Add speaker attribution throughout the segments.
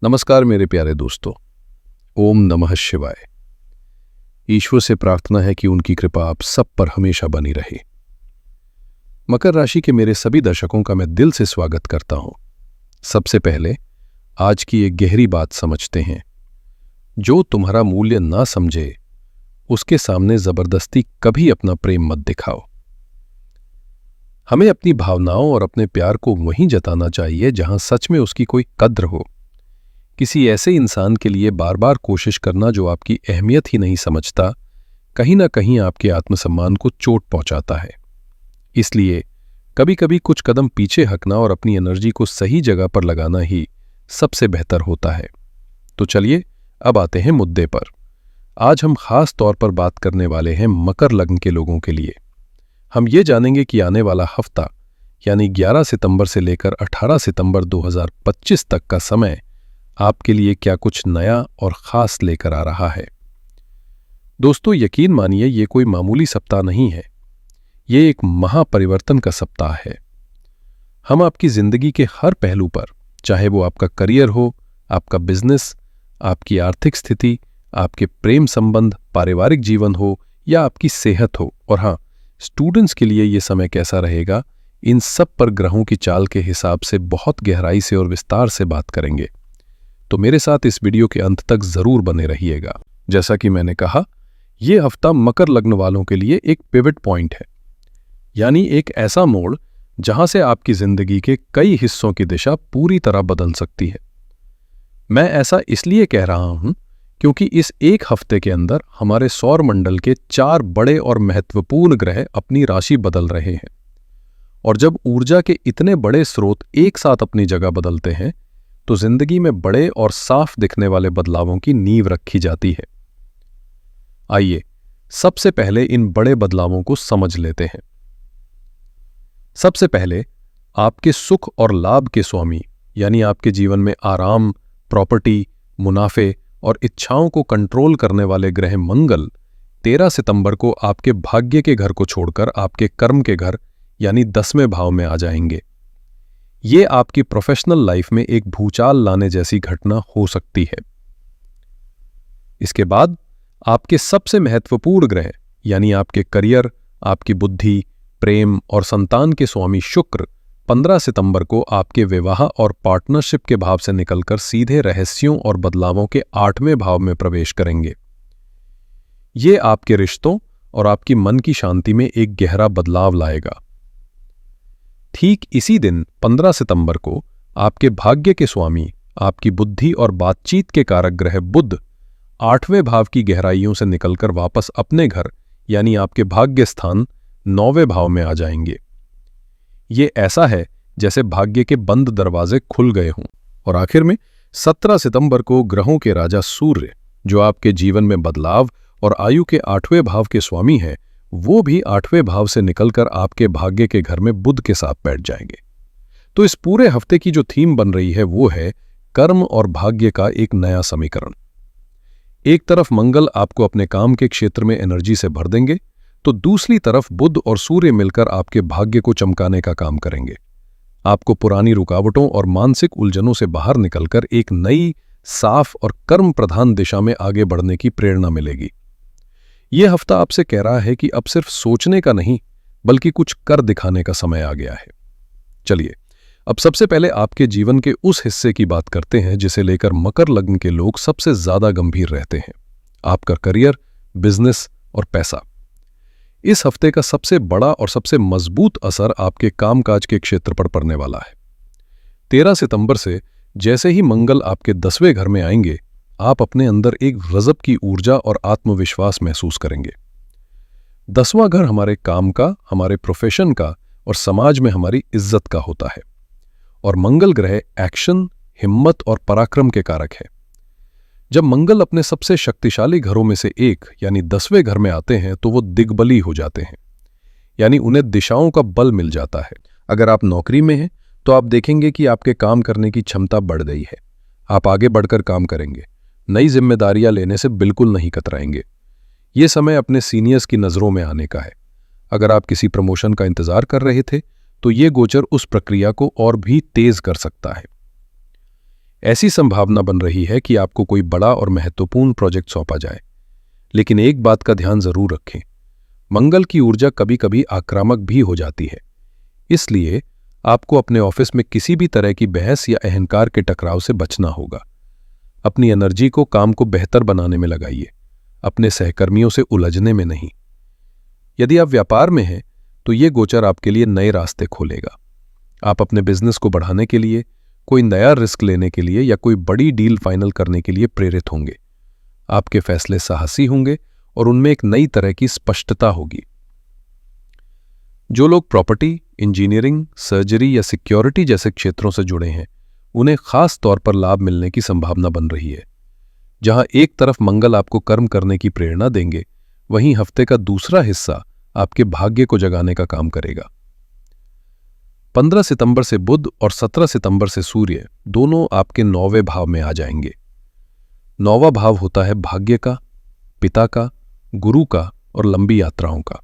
Speaker 1: नमस्कार मेरे प्यारे दोस्तों। ओम नमः शिवाय। ईश्वर से प्रार्थना है कि उनकी कृपा आप सब पर हमेशा बनी रहे। मकर राशि के मेरे सभी दर्शकों का मैं दिल से स्वागत करता हूं। सबसे पहले आज की एक गहरी बात समझते हैं। जो तुम्हारा मूल्य ना समझे उसके सामने जबरदस्ती कभी अपना प्रेम मत दिखाओ। हमें अपनी भावनाओं और अपने प्यार को वहीं जताना चाहिए जहां सच में उसकी कोई कद्र हो। किसी ऐसे इंसान के लिए बार बार कोशिश करना जो आपकी अहमियत ही नहीं समझता, कहीं ना कहीं आपके आत्मसम्मान को चोट पहुंचाता है। इसलिए कभी कभी कुछ कदम पीछे हटना और अपनी एनर्जी को सही जगह पर लगाना ही सबसे बेहतर होता है। तो चलिए अब आते हैं मुद्दे पर। आज हम खास तौर पर बात करने वाले हैं मकर लग्न के लोगों के लिए। हम ये जानेंगे कि आने वाला हफ्ता यानी 11 सितंबर से लेकर 18 सितंबर 2025 तक का समय आपके लिए क्या कुछ नया और खास लेकर आ रहा है। दोस्तों, यकीन मानिए ये कोई मामूली सप्ताह नहीं है, ये एक महापरिवर्तन का सप्ताह है। हम आपकी जिंदगी के हर पहलू पर, चाहे वो आपका करियर हो, आपका बिजनेस, आपकी आर्थिक स्थिति, आपके प्रेम संबंध, पारिवारिक जीवन हो या आपकी सेहत हो, और हाँ, स्टूडेंट्स के लिए ये समय कैसा रहेगा, इन सब पर ग्रहों की चाल के हिसाब से बहुत गहराई से और विस्तार से बात करेंगे। तो मेरे साथ इस वीडियो के अंत तक जरूर बने रहिएगा। जैसा कि मैंने कहा, यह हफ्ता मकर लग्न वालों के लिए एक पिवट पॉइंट है, यानी एक ऐसा मोड़ जहां से आपकी जिंदगी के कई हिस्सों की दिशा पूरी तरह बदल सकती है। मैं ऐसा इसलिए कह रहा हूं क्योंकि इस एक हफ्ते के अंदर हमारे सौर मंडल के 4 बड़े और महत्वपूर्ण ग्रह अपनी राशि बदल रहे हैं। और जब ऊर्जा के इतने बड़े स्रोत एक साथ अपनी जगह बदलते हैं तो जिंदगी में बड़े और साफ दिखने वाले बदलावों की नींव रखी जाती है। आइए सबसे पहले इन बड़े बदलावों को समझ लेते हैं। सबसे पहले आपके सुख और लाभ के स्वामी, यानी आपके जीवन में आराम, प्रॉपर्टी, मुनाफे और इच्छाओं को कंट्रोल करने वाले ग्रह मंगल 13 सितंबर को आपके भाग्य के घर को छोड़कर आपके कर्म के घर यानी 10वें भाव में आ जाएंगे। ये आपकी प्रोफेशनल लाइफ में एक भूचाल लाने जैसी घटना हो सकती है। इसके बाद आपके सबसे महत्वपूर्ण ग्रह यानी आपके करियर, आपकी बुद्धि, प्रेम और संतान के स्वामी शुक्र 15 सितंबर को आपके विवाह और पार्टनरशिप के भाव से निकलकर सीधे रहस्यों और बदलावों के 8वें भाव में प्रवेश करेंगे। ये आपके रिश्तों और आपकी मन की शांति में एक गहरा बदलाव लाएगा। ठीक इसी दिन 15 सितंबर को आपके भाग्य के स्वामी, आपकी बुद्धि और बातचीत के कारक ग्रह बुध 8वें भाव की गहराइयों से निकलकर वापस अपने घर यानी आपके भाग्य स्थान 9वें भाव में आ जाएंगे। ये ऐसा है जैसे भाग्य के बंद दरवाजे खुल गए हों। और आखिर में 17 सितंबर को ग्रहों के राजा सूर्य, जो आपके जीवन में बदलाव और आयु के 8वें भाव के स्वामी हैं, वो भी 8वें भाव से निकलकर आपके भाग्य के घर में बुध के साथ बैठ जाएंगे। तो इस पूरे हफ्ते की जो थीम बन रही है वो है कर्म और भाग्य का एक नया समीकरण। एक तरफ मंगल आपको अपने काम के क्षेत्र में एनर्जी से भर देंगे, तो दूसरी तरफ बुध और सूर्य मिलकर आपके भाग्य को चमकाने का काम करेंगे। आपको पुरानी रुकावटों और मानसिक उलझनों से बाहर निकलकर एक नई, साफ और कर्म प्रधान दिशा में आगे बढ़ने की प्रेरणा मिलेगी। यह हफ्ता आपसे कह रहा है कि अब सिर्फ सोचने का नहीं बल्कि कुछ कर दिखाने का समय आ गया है। चलिए अब सबसे पहले आपके जीवन के उस हिस्से की बात करते हैं जिसे लेकर मकर लग्न के लोग सबसे ज्यादा गंभीर रहते हैं, आपका करियर, बिजनेस और पैसा। इस हफ्ते का सबसे बड़ा और सबसे मजबूत असर आपके कामकाज के क्षेत्र पर पड़ने वाला है। 13 सितंबर से जैसे ही मंगल आपके 10वें घर में आएंगे, आप अपने अंदर एक गजब की ऊर्जा और आत्मविश्वास महसूस करेंगे। 10वां घर हमारे काम का, हमारे प्रोफेशन का और समाज में हमारी इज्जत का होता है। और मंगल ग्रह एक्शन, हिम्मत और पराक्रम के कारक है। जब मंगल अपने सबसे शक्तिशाली घरों में से एक यानी 10वें घर में आते हैं तो वो दिग्बली हो जाते हैं, यानी उन्हें दिशाओं का बल मिल जाता है। अगर आप नौकरी में हैं तो आप देखेंगे कि आपके काम करने की क्षमता बढ़ गई है। आप आगे बढ़कर काम करेंगे, नई जिम्मेदारियां लेने से बिल्कुल नहीं कतराएंगे। ये समय अपने सीनियर्स की नज़रों में आने का है। अगर आप किसी प्रमोशन का इंतजार कर रहे थे तो ये गोचर उस प्रक्रिया को और भी तेज कर सकता है। ऐसी संभावना बन रही है कि आपको कोई बड़ा और महत्वपूर्ण प्रोजेक्ट सौंपा जाए। लेकिन एक बात का ध्यान जरूर रखें, मंगल की ऊर्जा कभी कभी आक्रामक भी हो जाती है। इसलिए आपको अपने ऑफिस में किसी भी तरह की बहस या अहंकार के टकराव से बचना होगा। अपनी एनर्जी को काम को बेहतर बनाने में लगाइए, अपने सहकर्मियों से उलझने में नहीं। यदि आप व्यापार में हैं तो ये गोचर आपके लिए नए रास्ते खोलेगा। आप अपने बिजनेस को बढ़ाने के लिए, कोई नया रिस्क लेने के लिए या कोई बड़ी डील फाइनल करने के लिए प्रेरित होंगे। आपके फैसले साहसी होंगे और उनमें एक नई तरह की स्पष्टता होगी। जो लोग प्रॉपर्टी, इंजीनियरिंग, सर्जरी या सिक्योरिटी जैसे क्षेत्रों से जुड़े हैं, उन्हें खास तौर पर लाभ मिलने की संभावना बन रही है। जहां एक तरफ मंगल आपको कर्म करने की प्रेरणा देंगे, वहीं हफ्ते का दूसरा हिस्सा आपके भाग्य को जगाने का काम करेगा। 15 सितंबर से बुध और 17 सितंबर से सूर्य दोनों आपके 9वें भाव में आ जाएंगे। 9वां भाव होता है भाग्य का, पिता का, गुरु का और लंबी यात्राओं का।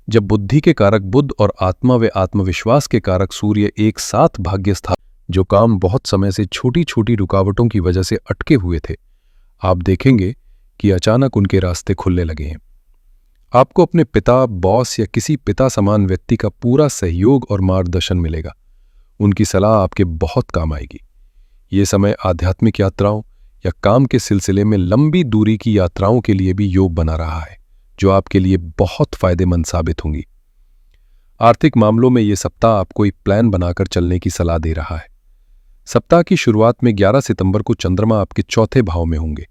Speaker 1: जब बुद्धि के कारक बुध और आत्मा व आत्मविश्वास के कारक सूर्य एक साथ भाग्य स्थान, जो काम बहुत समय से छोटी छोटी रुकावटों की वजह से अटके हुए थे, आप देखेंगे कि अचानक उनके रास्ते खुलने लगे हैं। आपको अपने पिता, बॉस या किसी पिता समान व्यक्ति का पूरा सहयोग और मार्गदर्शन मिलेगा। उनकी सलाह आपके बहुत काम आएगी। ये समय आध्यात्मिक यात्राओं या काम के सिलसिले में लंबी दूरी की यात्राओं के लिए भी योग बना रहा है, जो आपके लिए बहुत फायदेमंद साबित होंगी। आर्थिक मामलों में ये सप्ताह आपको एक प्लान बनाकर चलने की सलाह दे रहा है। सप्ताह की शुरुआत में 11 सितंबर को चंद्रमा आपके 4थे भाव में होंगे।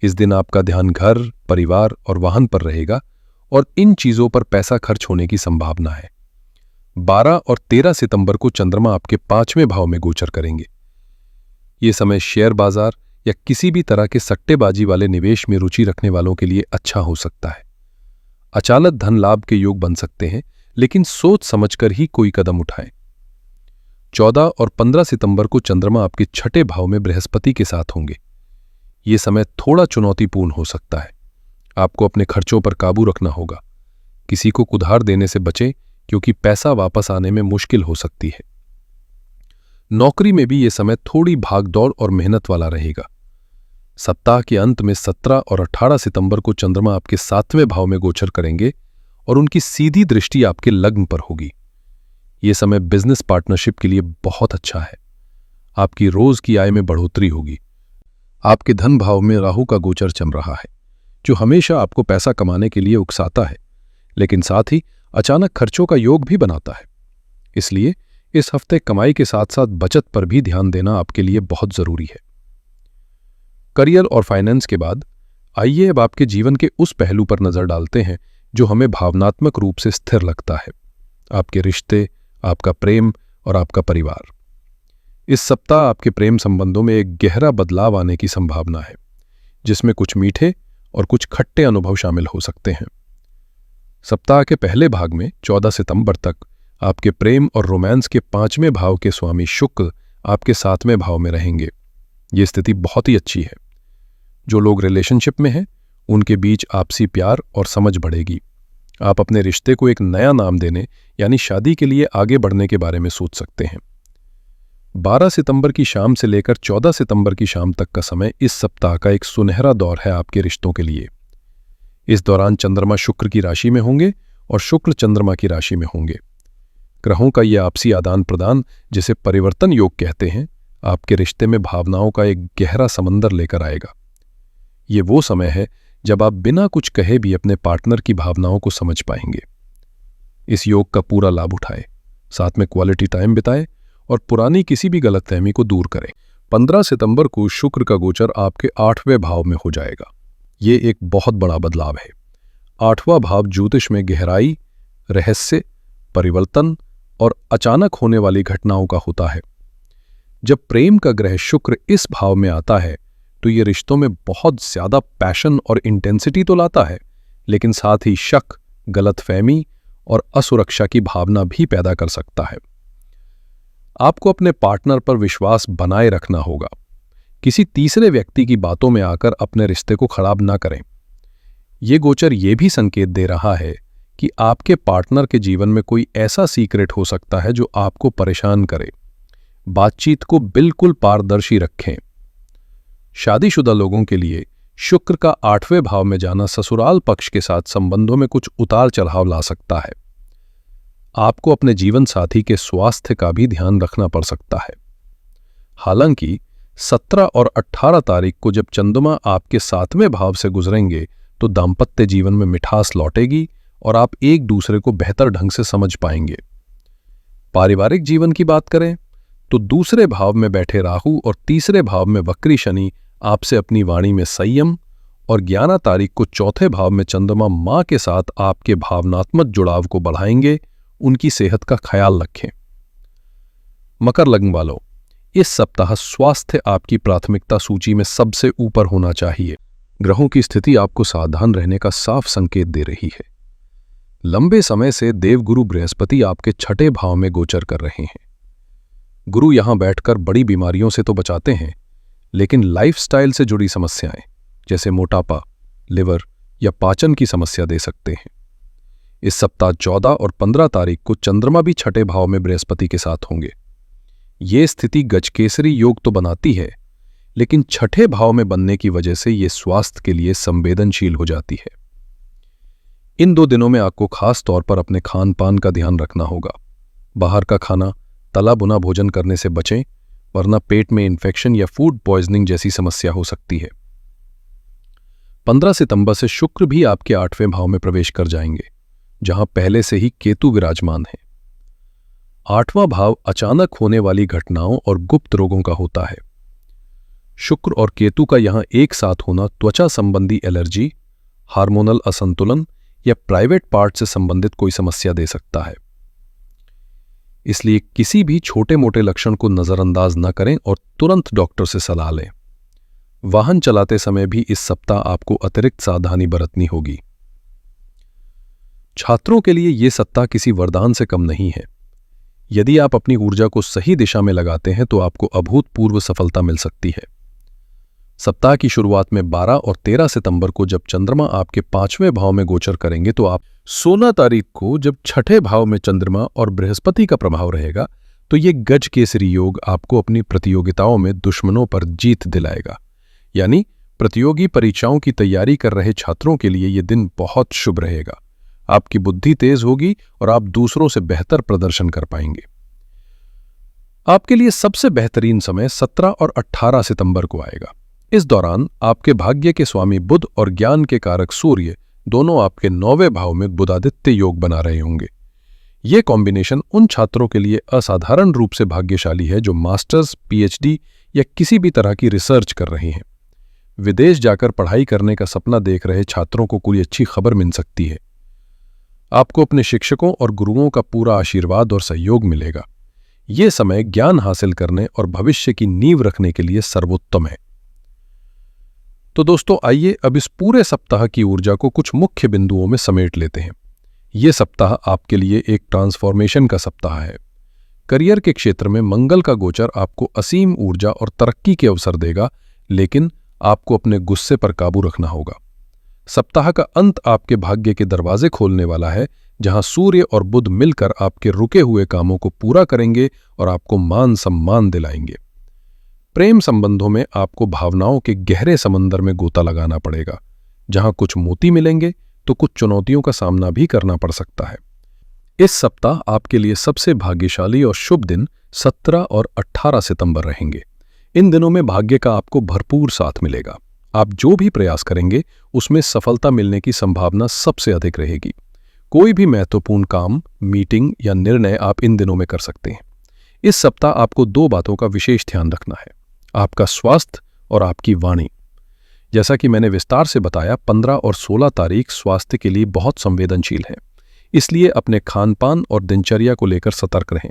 Speaker 1: इस दिन आपका ध्यान घर, परिवार और वाहन पर रहेगा और इन चीजों पर पैसा खर्च होने की संभावना है। 12 और 13 सितंबर को चंद्रमा आपके 5वें भाव में गोचर करेंगे। ये समय शेयर बाजार या किसी भी तरह के सट्टेबाजी वाले निवेश में रुचि रखने वालों के लिए अच्छा हो सकता है। अचानक धन लाभ के योग बन सकते हैं, लेकिन सोच समझकर ही कोई कदम उठाएं। 14 और 15 सितंबर को चंद्रमा आपके 6ठे भाव में बृहस्पति के साथ होंगे। ये समय थोड़ा चुनौतीपूर्ण हो सकता है। आपको अपने खर्चों पर काबू रखना होगा। किसी को उधार देने से बचें, क्योंकि पैसा वापस आने में मुश्किल हो सकती है। नौकरी में भी ये समय थोड़ी भागदौड़ और मेहनत वाला रहेगा। सप्ताह के अंत में 17 और 18 सितंबर को चंद्रमा आपके 7वें भाव में गोचर करेंगे और उनकी सीधी दृष्टि आपके लग्न पर होगी। ये समय बिजनेस पार्टनरशिप के लिए बहुत अच्छा है। आपकी रोज की आय में बढ़ोतरी होगी। आपके धन भाव में राहु का गोचर चल रहा है, जो हमेशा आपको पैसा कमाने के लिए उकसाता है, लेकिन साथ ही अचानक खर्चों का योग भी बनाता है। इसलिए इस हफ्ते कमाई के साथ साथ बचत पर भी ध्यान देना आपके लिए बहुत जरूरी है। करियर और फाइनेंस के बाद आइए अब आपके जीवन के उस पहलू पर नजर डालते हैं जो हमें भावनात्मक रूप से स्थिर लगता है, आपके रिश्ते, आपका प्रेम और आपका परिवार। इस सप्ताह आपके प्रेम संबंधों में एक गहरा बदलाव आने की संभावना है, जिसमें कुछ मीठे और कुछ खट्टे अनुभव शामिल हो सकते हैं। सप्ताह के पहले भाग में 14 सितंबर तक आपके प्रेम और रोमांस के 5वें भाव के स्वामी शुक्र आपके 7वें भाव में रहेंगे। ये स्थिति बहुत ही अच्छी है। जो लोग रिलेशनशिप में हैं, उनके बीच आपसी प्यार और समझ बढ़ेगी। आप अपने रिश्ते को एक नया नाम देने यानी शादी के लिए आगे बढ़ने के बारे में सोच सकते हैं। 12 सितंबर की शाम से लेकर 14 सितंबर की शाम तक का समय इस सप्ताह का एक सुनहरा दौर है आपके रिश्तों के लिए। इस दौरान चंद्रमा शुक्र की राशि में होंगे और शुक्र चंद्रमा की राशि में होंगे। ग्रहों का यह आपसी आदान प्रदान, जिसे परिवर्तन योग कहते हैं, आपके रिश्ते में भावनाओं का एक गहरा समंदर लेकर आएगा। ये वो समय है जब आप बिना कुछ कहे भी अपने पार्टनर की भावनाओं को समझ पाएंगे। इस योग का पूरा लाभ उठाएं, साथ में क्वालिटी टाइम बिताएं और पुरानी किसी भी गलतफहमी को दूर करें। 15 सितंबर को शुक्र का गोचर आपके 8वें भाव में हो जाएगा। ये एक बहुत बड़ा बदलाव है। 8वां भाव ज्योतिष में गहराई, रहस्य, परिवर्तन और अचानक होने वाली घटनाओं का होता है। जब प्रेम का ग्रह शुक्र इस भाव में आता है तो ये रिश्तों में बहुत ज्यादा पैशन और इंटेंसिटी तो लाता है, लेकिन साथ ही शक, गलतफहमी और असुरक्षा की भावना भी पैदा कर सकता है। आपको अपने पार्टनर पर विश्वास बनाए रखना होगा। किसी तीसरे व्यक्ति की बातों में आकर अपने रिश्ते को खराब ना करें। ये गोचर ये भी संकेत दे रहा है कि आपके पार्टनर के जीवन में कोई ऐसा सीक्रेट हो सकता है जो आपको परेशान करे। बातचीत को बिल्कुल पारदर्शी रखें। शादीशुदा लोगों के लिए शुक्र का 8वें भाव में जाना ससुराल पक्ष के साथ संबंधों में कुछ उतार चढ़ाव ला सकता है। आपको अपने जीवन साथी के स्वास्थ्य का भी ध्यान रखना पड़ सकता है। हालांकि 17 और 18 तारीख को जब चंद्रमा आपके 7वें भाव से गुजरेंगे तो दाम्पत्य जीवन में मिठास लौटेगी और आप एक दूसरे को बेहतर ढंग से समझ पाएंगे। पारिवारिक जीवन की बात करें तो दूसरे भाव में बैठे राहु और तीसरे भाव में वक्री शनि आपसे अपनी वाणी में संयम, और 11 तारीख को चौथे भाव में चंद्रमा मां के साथ आपके भावनात्मक जुड़ाव को बढ़ाएंगे। उनकी सेहत का ख्याल रखें। मकर लग्न वालों, इस सप्ताह स्वास्थ्य आपकी प्राथमिकता सूची में सबसे ऊपर होना चाहिए। ग्रहों की स्थिति आपको सावधान रहने का साफ संकेत दे रही है। लंबे समय से देवगुरु बृहस्पति आपके 6ठे भाव में गोचर कर रहे हैं। गुरु यहां बैठकर बड़ी बीमारियों से तो बचाते हैं, लेकिन लाइफस्टाइल से जुड़ी समस्याएं जैसे मोटापा, लिवर या पाचन की समस्या दे सकते हैं। इस सप्ताह 14 और 15 तारीख को चंद्रमा भी 6ठे भाव में बृहस्पति के साथ होंगे। ये स्थिति गजकेसरी योग तो बनाती है, लेकिन 6ठे भाव में बनने की वजह से ये स्वास्थ्य के लिए संवेदनशील हो जाती है। इन 2 दिनों में आपको खास तौर पर अपने खान पान का ध्यान रखना होगा। बाहर का खाना, तला बुना भोजन करने से बचें, वरना पेट में इन्फेक्शन या फूड पॉइजनिंग जैसी समस्या हो सकती है। 15 सितंबर से शुक्र भी आपके 8वें भाव में प्रवेश कर जाएंगे, जहां पहले से ही केतु विराजमान है। 8वां भाव अचानक होने वाली घटनाओं और गुप्त रोगों का होता है। शुक्र और केतु का यहां एक साथ होना त्वचा संबंधी एलर्जी, हार्मोनल असंतुलन या प्राइवेट पार्ट से संबंधित कोई समस्या दे सकता है। इसलिए किसी भी छोटे मोटे लक्षण को नजरअंदाज न करें और तुरंत डॉक्टर से सलाह लें। वाहन चलाते समय भी इस सप्ताह आपको अतिरिक्त सावधानी बरतनी होगी। छात्रों के लिए यह सप्ताह किसी वरदान से कम नहीं है। यदि आप अपनी ऊर्जा को सही दिशा में लगाते हैं तो आपको अभूतपूर्व सफलता मिल सकती है। सप्ताह की शुरुआत में 12 और 13 सितंबर को जब चंद्रमा आपके 5वें भाव में गोचर करेंगे तो आप 16 तारीख को जब 6ठे भाव में चंद्रमा और बृहस्पति का प्रभाव रहेगा तो ये गज केसरी योग आपको अपनी प्रतियोगिताओं में दुश्मनों पर जीत दिलाएगा। यानी प्रतियोगी परीक्षाओं की तैयारी कर रहे छात्रों के लिए ये दिन बहुत शुभ रहेगा। आपकी बुद्धि तेज होगी और आप दूसरों से बेहतर प्रदर्शन कर पाएंगे। आपके लिए सबसे बेहतरीन समय 17 और 18 सितंबर को आएगा। इस दौरान आपके भाग्य के स्वामी बुध और ज्ञान के कारक सूर्य दोनों आपके 9वें भाव में बुधादित्य योग बना रहे होंगे। ये कॉम्बिनेशन उन छात्रों के लिए असाधारण रूप से भाग्यशाली है जो मास्टर्स, पीएचडी या किसी भी तरह की रिसर्च कर रहे हैं। विदेश जाकर पढ़ाई करने का सपना देख रहे छात्रों को कोई अच्छी खबर मिल सकती है। आपको अपने शिक्षकों और गुरुओं का पूरा आशीर्वाद और सहयोग मिलेगा। ये समय ज्ञान हासिल करने और भविष्य की नींव रखने के लिए सर्वोत्तम है। तो दोस्तों, आइए अब इस पूरे सप्ताह की ऊर्जा को कुछ मुख्य बिंदुओं में समेट लेते हैं। ये सप्ताह आपके लिए एक ट्रांसफॉर्मेशन का सप्ताह है। करियर के क्षेत्र में मंगल का गोचर आपको असीम ऊर्जा और तरक्की के अवसर देगा, लेकिन आपको अपने गुस्से पर काबू रखना होगा। सप्ताह का अंत आपके भाग्य के दरवाजे खोलने वाला है, जहां सूर्य और बुध मिलकर आपके रुके हुए कामों को पूरा करेंगे और आपको मान सम्मान दिलाएंगे। प्रेम संबंधों में आपको भावनाओं के गहरे समंदर में गोता लगाना पड़ेगा, जहां कुछ मोती मिलेंगे तो कुछ चुनौतियों का सामना भी करना पड़ सकता है। इस सप्ताह आपके लिए सबसे भाग्यशाली और शुभ दिन 17 और 18 सितंबर रहेंगे। इन दिनों में भाग्य का आपको भरपूर साथ मिलेगा। आप जो भी प्रयास करेंगे उसमें सफलता मिलने की संभावना सबसे अधिक रहेगी। कोई भी महत्वपूर्ण काम, मीटिंग या निर्णय आप इन दिनों में कर सकते हैं। इस सप्ताह आपको 2 बातों का विशेष ध्यान रखना है, आपका स्वास्थ्य और आपकी वाणी। जैसा कि मैंने विस्तार से बताया, 15 और 16 तारीख स्वास्थ्य के लिए बहुत संवेदनशील है, इसलिए अपने खानपान और दिनचर्या को लेकर सतर्क रहें।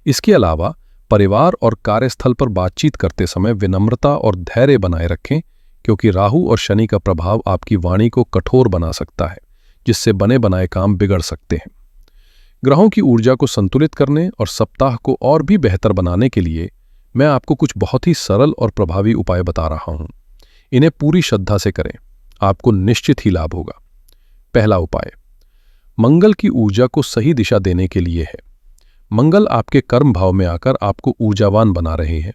Speaker 1: इसके अलावा परिवार और कार्यस्थल पर बातचीत करते समय विनम्रता और धैर्य बनाए रखें, क्योंकि राहु और शनि का प्रभाव आपकी वाणी को कठोर बना सकता है, जिससे बने बनाए काम बिगड़ सकते हैं। ग्रहों की ऊर्जा को संतुलित करने और सप्ताह को और भी बेहतर बनाने के लिए मैं आपको कुछ बहुत ही सरल और प्रभावी उपाय बता रहा हूं। इन्हें पूरी श्रद्धा से करें, आपको निश्चित ही लाभ होगा। पहला उपाय मंगल की ऊर्जा को सही दिशा देने के लिए है। मंगल आपके कर्म भाव में आकर आपको ऊर्जावान बना रहे हैं।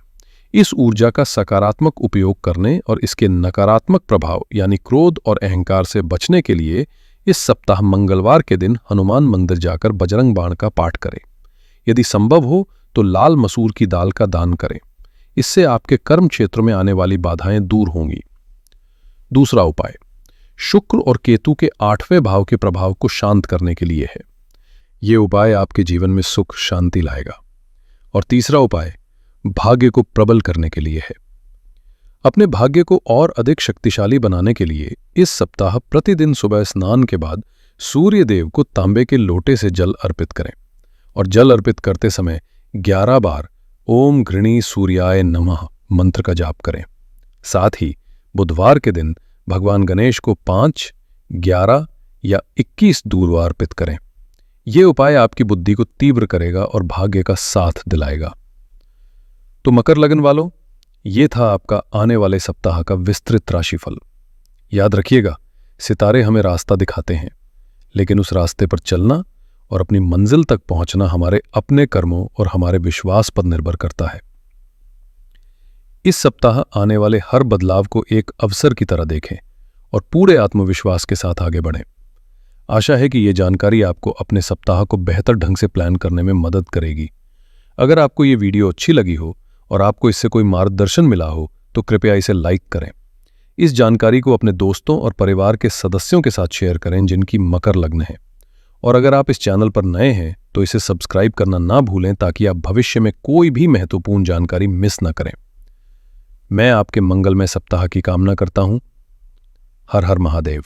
Speaker 1: इस ऊर्जा का सकारात्मक उपयोग करने और इसके नकारात्मक प्रभाव यानी क्रोध और अहंकार से बचने के लिए इस सप्ताह मंगलवार के दिन हनुमान मंदिर जाकर बजरंग बाण का पाठ करें। यदि संभव हो तो लाल मसूर की दाल का दान करें। इससे आपके कर्म क्षेत्र में आने वाली बाधाएं दूर होंगी। दूसरा उपाय शुक्र और केतु के 8वें भाव के प्रभाव को शांत करने के लिए है। ये उपाय आपके जीवन में सुख शांति लाएगा। और तीसरा उपाय भाग्य को प्रबल करने के लिए है। अपने भाग्य को और अधिक शक्तिशाली बनाने के लिए इस सप्ताह प्रतिदिन सुबह स्नान के बाद सूर्य देव को तांबे के लोटे से जल अर्पित करें और जल अर्पित करते समय 11 बार ओम घृणी सूर्याय नमः मंत्र का जाप करें। साथ ही बुधवार के दिन भगवान गणेश को 5, 11 या 21 दूर्वा अर्पित करें। ये उपाय आपकी बुद्धि को तीव्र करेगा और भाग्य का साथ दिलाएगा। तो मकर लगन वालों, ये था आपका आने वाले सप्ताह का विस्तृत राशिफल। याद रखिएगा, सितारे हमें रास्ता दिखाते हैं, लेकिन उस रास्ते पर चलना और अपनी मंजिल तक पहुंचना हमारे अपने कर्मों और हमारे विश्वास पर निर्भर करता है। इस सप्ताह आने वाले हर बदलाव को एक अवसर की तरह देखें और पूरे आत्मविश्वास के साथ आगे बढ़ें। आशा है कि ये जानकारी आपको अपने सप्ताह को बेहतर ढंग से प्लान करने में मदद करेगी। अगर आपको ये वीडियो अच्छी लगी हो और आपको इससे कोई मार्गदर्शन मिला हो तो कृपया इसे लाइक करें। इस जानकारी को अपने दोस्तों और परिवार के सदस्यों के साथ शेयर करें जिनकी मकर लग्न है। और अगर आप इस चैनल पर नए हैं तो इसे सब्सक्राइब करना ना भूलें ताकि आप भविष्य में कोई भी महत्वपूर्ण जानकारी मिस न करें। मैं आपके मंगलमय सप्ताह की कामना करता हूं। हर हर महादेव।